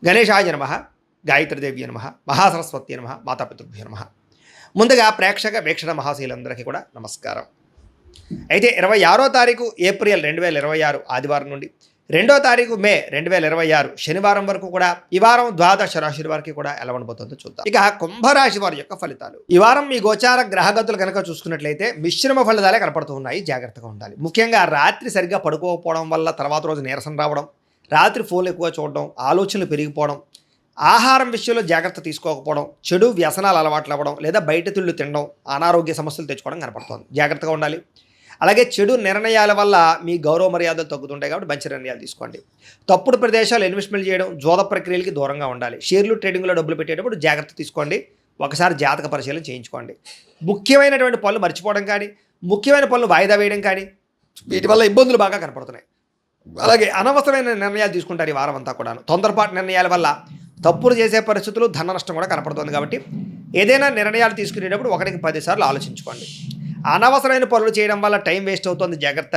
గణేశాయ నమః, గాయత్రీదేవ్య నమః, మహాసరస్వతి నమః, మాతాపితృభ్యో నమః. ముందుగా ప్రేక్షక వీక్షణ మహాశీలందరికీ కూడా నమస్కారం. అయితే 26వ తారీఖు ఏప్రిల్ 2026 ఆదివారం నుండి 2వ తారీఖు మే 2026 శనివారం వరకు కూడా ఈ వారం ద్వాదశ రాశుల వారికి కూడా ఎలా ఉండబోతుందో చూద్దాం. ఇక కుంభరాశి వారి యొక్క ఫలితాలు. ఈ వారం మీ గోచార గ్రహగతులు కనుక చూసుకున్నట్లయితే మిశ్రమ ఫలితాలే కనపడుతూ ఉన్నాయి. జాగ్రత్తగా ఉండాలి. ముఖ్యంగా రాత్రి సరిగ్గా పడుకోకపోవడం వల్ల తర్వాత రోజు నీరసం రావడం, రాత్రి ఫోన్లు ఎక్కువ చూడడం, ఆలోచనలు పెరిగిపోవడం, ఆహారం విషయంలో జాగ్రత్త తీసుకోకపోవడం, చెడు వ్యసనాలు అలవాట్లు అవ్వడం, లేదా బయట తిళ్ళు తినడం, అనారోగ్య సమస్యలు తెచ్చుకోవడం కనపడుతుంది. జాగ్రత్తగా ఉండాలి. అలాగే చెడు నిర్ణయాల వల్ల మీ గౌరవ మర్యాదలు తగ్గుతుంటాయి కాబట్టి మంచి నిర్ణయాలు తీసుకోండి. తప్పుడు ప్రదేశాలు ఇన్వెస్ట్మెంట్ చేయడం, జోద ప్రక్రియలకి దూరంగా ఉండాలి. షేర్లు ట్రేడింగ్లో డబ్బులు పెట్టేటప్పుడు జాగ్రత్త తీసుకోండి. ఒకసారి జాతక పరిశీలన చేయించుకోండి. ముఖ్యమైనటువంటి పనులు మర్చిపోవడం కానీ, ముఖ్యమైన పనులు వాయిదా వేయడం కానీ, వీటి వల్ల ఇబ్బందులు బాగా కనపడుతున్నాయి. అలాగే అనవసరమైన నిర్ణయాలు తీసుకుంటారు ఈ వారం అంతా కూడా. తొందరపాటు నిర్ణయాల వల్ల తప్పులు చేసే పరిస్థితులు, ధన నష్టం కూడా కనపడుతుంది. కాబట్టి ఏదైనా నిర్ణయాలు తీసుకునేటప్పుడు 1కి 10 సార్లు ఆలోచించుకోండి. అనవసరమైన పనులు చేయడం వల్ల టైం వేస్ట్ అవుతుంది. జాగ్రత్త.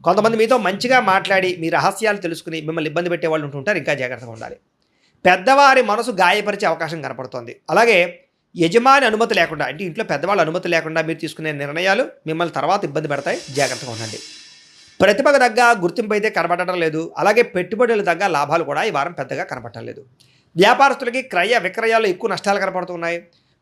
కొంతమంది మీతో మంచిగా మాట్లాడి మీ రహస్యాలు తెలుసుకుని మిమ్మల్ని ఇబ్బంది పెట్టే వాళ్ళు ఉంటుంటారు. ఇంకా జాగ్రత్తగా ఉండాలి. పెద్దవారి మనసు గాయపరిచే అవకాశం కనపడుతోంది. అలాగే యజమాని అనుమతి లేకుండా, అంటే ఇంట్లో పెద్దవాళ్ళ అనుమతి లేకుండా మీరు తీసుకునే నిర్ణయాలు మిమ్మల్ని తర్వాత ఇబ్బంది పెడతాయి. జాగ్రత్తగా ఉండండి. ప్రతిభకు తగ్గ గుర్తింపు అయితే కనపడటం లేదు. అలాగే పెట్టుబడులు తగ్గ లాభాలు కూడా ఈ వారం పెద్దగా కనపడటం లేదు. వ్యాపారస్తులకి క్రయ విక్రయాలు ఎక్కువ నష్టాలు కనపడుతున్నాయి.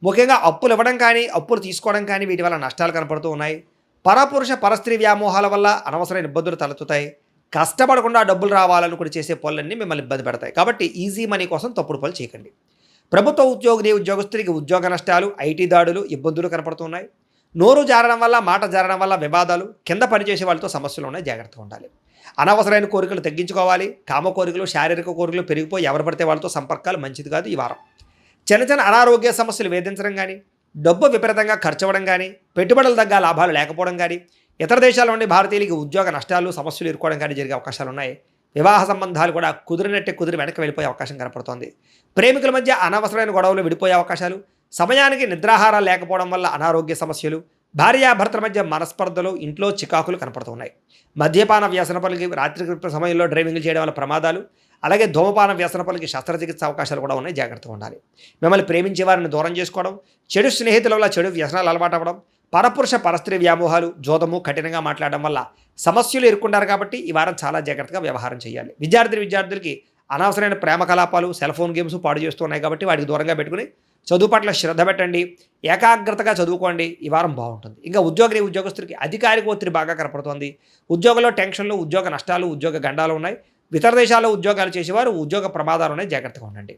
ముఖ్యంగా అప్పులు ఇవ్వడం కానీ, అప్పులు తీసుకోవడం కానీ వీటి వల్ల నష్టాలు కనపడుతూ ఉన్నాయి. పరపురుష పరస్త్రీ వ్యామోహాల వల్ల అనవసరమైన ఇబ్బందులు తలెత్తుతాయి. కష్టపడకుండా డబ్బులు రావాలనుకుని చేసే పనులన్నీ మిమ్మల్ని ఇబ్బంది పెడతాయి. కాబట్టి ఈజీ మనీ కోసం తప్పుడు పనులు చేయకండి. ప్రభుత్వ ఉద్యోగస్తులకి ఉద్యోగ నష్టాలు, ఐటీ దాడులు, ఇబ్బందులు కనపడుతున్నాయి. నోరు జారడం వల్ల, మాట జారడం వల్ల వివాదాలు, కింద పనిచేసే వాళ్ళతో సమస్యలు ఉన్నాయి. జాగ్రత్తగా ఉండాలి. అనవసరమైన కోరికలు తగ్గించుకోవాలి. కామ కోరికలు, శారీరక కోరికలు పెరిగిపోయి ఎవరు పడితే వాళ్ళతో సంపర్కాలు మంచిది కాదు ఈ వారం. చిన్న అనారోగ్య సమస్యలు వేధించడం కానీ, డబ్బు విపరీతంగా ఖర్చు అవ్వడం కానీ, పెట్టుబడుల తగ్గ లాభాలు లేకపోవడం కానీ, ఇతర దేశాల నుండి భారతీయులకి ఉద్యోగ నష్టాలు, సమస్యలు ఎదుర్కోవడం కానీ జరిగే అవకాశాలు ఉన్నాయి. వివాహ సంబంధాలు కూడా కుదిరి వెనక్కి వెళ్ళిపోయే అవకాశం కనపడుతోంది. ప్రేమికుల మధ్య అనవసరమైన గొడవలు విడిపోయే అవకాశాలు, సమయానికి నిద్రాహారాలు లేకపోవడం వల్ల అనారోగ్య సమస్యలు, భార్యాభర్తల మధ్య మనస్పర్ధలు, ఇంట్లో చికాకులు కనపడుతున్నాయి. మద్యపాన వ్యసన పనులకి, రాత్రి సమయంలో డ్రైవింగ్ చేయడం వల్ల ప్రమాదాలు, అలాగే ధూమపాన వ్యసన పనులకి శస్త్రచికిత్స అవకాశాలు కూడా ఉన్నాయి. జాగ్రత్తగా ఉండాలి. మిమ్మల్ని ప్రేమించే వారిని దూరం చేసుకోవడం, చెడు స్నేహితుల వల్ల చెడు వ్యసనాలు అలవాటు అవ్వడం, పరపురుష పరస్త్రీ వ్యామోహాలు, జోదము, కఠినంగా మాట్లాడడం వల్ల సమస్యలు ఎదుర్కొంటారు. కాబట్టి ఈ వారం చాలా జాగ్రత్తగా వ్యవహారం చేయాలి. విద్యార్థులకి అనవసరమైన ప్రేమ కలాపాలు, సెల్ ఫోన్ గేమ్స్ పాడు చేస్తున్నాయి. కాబట్టి వాటికి దూరంగా పెట్టుకుని చదువు పట్ల శ్రద్ధ పెట్టండి. ఏకాగ్రతగా చదువుకోండి. ఈ వారం బాగుంటుంది. ఇంకా ఉద్యోగస్తులకి అధికారిక ఒత్తిడి బాగా కనపడుతోంది. ఉద్యోగంలో టెన్షన్లు, ఉద్యోగ నష్టాలు, ఉద్యోగ గండాలు ఉన్నాయి. ఇతర దేశాల్లో ఉద్యోగాలు చేసేవారు ఉద్యోగ ప్రమాదాలు ఉన్నాయి. జాగ్రత్తగా ఉండండి.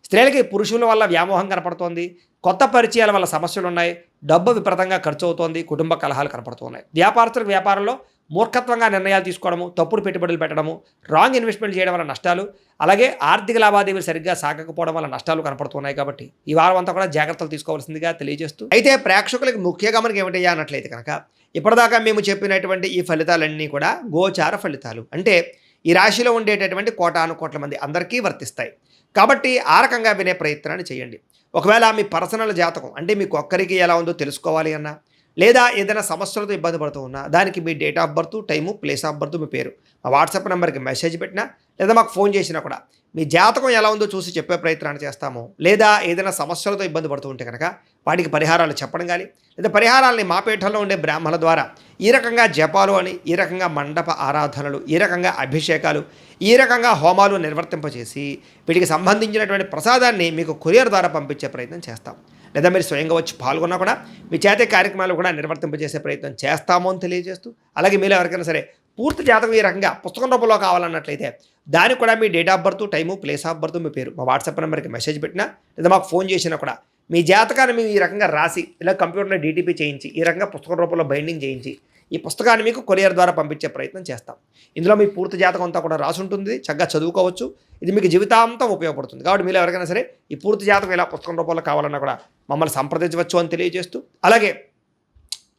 స్త్రీలకి పురుషుల వల్ల వ్యామోహం కనపడుతోంది. కొత్త పరిచయాల వల్ల సమస్యలు ఉన్నాయి. డబ్బు విపరీతంగా ఖర్చు అవుతోంది. కుటుంబ కలహాలు కనపడుతున్నాయి. వ్యాపారస్తులకు వ్యాపారంలో మూర్ఖత్వంగా నిర్ణయాలు తీసుకోవడము, తప్పుడు పెట్టుబడులు పెట్టడము, రాంగ్ ఇన్వెస్ట్మెంట్ చేయడం వల్ల నష్టాలు, అలాగే ఆర్థిక లావాదేవీలు సరిగ్గా సాగకపోవడం వల్ల నష్టాలు కనపడుతున్నాయి. కాబట్టి ఈ వారం అంతా కూడా జాగ్రత్తలు తీసుకోవాల్సిందిగా తెలియజేస్తూ, అయితే ప్రేక్షకులకు ముఖ్య గమనిక ఏమిటయ్యా అన్నట్లయితే కనుక, ఇప్పటిదాకా మేము చెప్పినటువంటి ఈ ఫలితాలన్నీ కూడా గోచార ఫలితాలు. అంటే ఈ రాశిలో ఉండేటటువంటి కోటాను మంది అందరికీ వర్తిస్తాయి. కాబట్టి ఆ రకంగా వినే ప్రయత్నాన్ని చేయండి. ఒకవేళ మీ పర్సనల్ జాతకం, అంటే మీకు ఒక్కరికి ఎలా ఉందో తెలుసుకోవాలి అన్నా, లేదా ఏదైనా సమస్యలతో ఇబ్బంది పడుతూ ఉన్నా, దానికి మీ date of birth, time, place of birth, మీ పేరు మా వాట్సాప్ నెంబర్కి మెసేజ్ పెట్టినా, లేదా మాకు ఫోన్ చేసినా కూడా మీ జాతకం ఎలా ఉందో చూసి చెప్పే ప్రయత్నాన్ని చేస్తాము. లేదా ఏదైనా సమస్యలతో ఇబ్బంది పడుతూ ఉంటే కనుక వాటికి పరిహారాలు చెప్పడం కానీ, లేదా పరిహారాలని మా పీఠంలో ఉండే బ్రాహ్మణుల ద్వారా ఈ రకంగా జపాలు అని, ఈ రకంగా మండప ఆరాధనలు, ఈ రకంగా అభిషేకాలు, ఈ రకంగా హోమాలు నిర్వర్తింపచేసి వీటికి సంబంధించినటువంటి ప్రసాదాన్ని మీకు కొరియర్ ద్వారా పంపించే ప్రయత్నం చేస్తాం. లేదా మీరు స్వయంగా వచ్చి పాల్గొన్నా కూడా మీ చేతే కార్యక్రమాలు కూడా నిర్వర్తింపజేసే ప్రయత్నం చేస్తాము అని తెలియజేస్తూ, అలాగే మీలో ఎవరికైనా సరే పూర్తి జాతకం ఈ రకంగా పుస్తకం రూపంలో కావాలన్నట్లయితే దానికి కూడా మీ date of birth, time, place of birth, మీ పేరు మా వాట్సాప్ నెంబర్కి మెసేజ్ పెట్టినా, లేదా మాకు ఫోన్ చేసినా కూడా మీ జాతకాన్ని మేము ఈ రకంగా రాసి, ఇలా కంప్యూటర్లో డీటీపీ చేయించి, ఈ రకంగా పుస్తకం రూపంలో బైండింగ్ చేయించి ఈ పుస్తకాన్ని మీకు కొరియర్ ద్వారా పంపించే ప్రయత్నం చేస్తాం. ఇందులో మీ పూర్తి జాతకం అంతా కూడా రాసి ఉంటుంది. చక్కగా చదువుకోవచ్చు. ఇది మీకు జీవితాంతం ఉపయోగపడుతుంది. కాబట్టి మీరు ఎవరికైనా సరే ఈ పూర్తి జాతకం ఇలా పుస్తకం రూపంలో కావాలన్నా కూడా మమ్మల్ని సంప్రదించవచ్చు అని తెలియజేస్తూ, అలాగే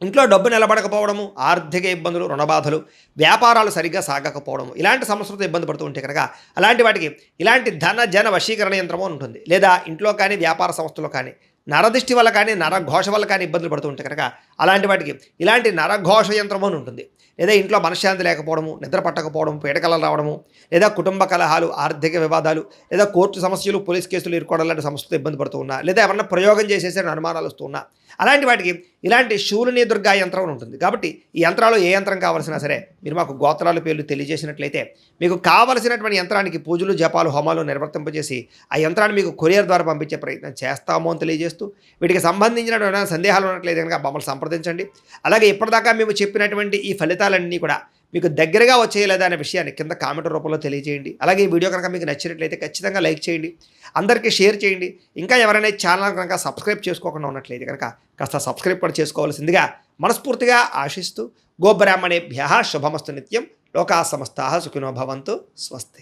ఇంట్లో డబ్బు నిలబడకపోవడము, ఆర్థిక ఇబ్బందులు, రుణబాధలు, వ్యాపారాలు సరిగ్గా సాగకపోవడము, ఇలాంటి సమస్యలతో ఇబ్బంది పడుతూ ఉంటే కనుక అలాంటి వాటికి ఇలాంటి ధన జన వశీకరణ యంత్రము ఉంటుంది. లేదా ఇంట్లో కానీ వ్యాపార సంస్థలో కానీ నరదిష్టి వల్ల కానీ, నరఘోష వల్ల కానీ ఇబ్బందులు పడుతూ ఉంటే కనుక అలాంటి వాటికి ఇలాంటి నరఘోష యంత్రము అని ఉంటుంది. లేదా ఇంట్లో మనశ్శాంతి లేకపోవడము, నిద్ర పట్టకపోవడం, పీడకలలు రావడము, లేదా కుటుంబ కలహాలు, ఆర్థిక వివాదాలు, లేదా కోర్టు సమస్యలు, పోలీస్ కేసులు ఇరుకోవడం లాంటి సమస్యలతో ఇబ్బంది పడుతూ ఉన్నా, లేదా ఎవరన్నా ప్రయోగం చేసేసే అనుమానాలు వస్తూ ఉన్నా, అలాంటి వాటికి ఇలాంటి శూలిని దుర్గా యంత్రం అని ఉంటుంది. కాబట్టి ఈ యంత్రాలు ఏ యంత్రం కావాల్సినా సరే మీరు మాకు గోత్రాల పేర్లు తెలియజేసినట్లయితే మీకు కావలసినటువంటి యంత్రానికి పూజలు, జపాలు, హోమాలు నిర్వర్తింపజేసి ఆ యంత్రాన్ని మీకు కొరియర్ ద్వారా పంపించే ప్రయత్నం చేస్తాము అని తెలియజేస్తూ, వీటికి సంబంధించినటువంటి సందేహాలు ఉన్నట్లయితే కనుక మమ్మల్ని సంప్రదించండి. అలాగే ఇప్పటిదాకా మేము చెప్పినటువంటి ఈ ఫలితాలన్నీ కూడా మీకు దగ్గరగా వచ్చేయలేదా అనే విషయాన్ని కింద కామెంట్ రూపంలో తెలియజేయండి. అలాగే ఈ వీడియో కనుక మీకు నచ్చినట్లయితే ఖచ్చితంగా లైక్ చేయండి, అందరికీ షేర్ చేయండి. ఇంకా ఎవరైనా ఛానల్ కనుక సబ్స్క్రైబ్ చేసుకోకుండా ఉన్నట్లయితే కనుక కాస్త సబ్స్క్రైబ్ కూడా చేసుకోవాల్సిందిగా మనస్ఫూర్తిగా ఆశిస్తూ, గోబ్రాహ్మణేభ్యః శుభమస్తు నిత్యం, లోకా సమస్తాః సుఖినో భవంతు, స్వస్తి.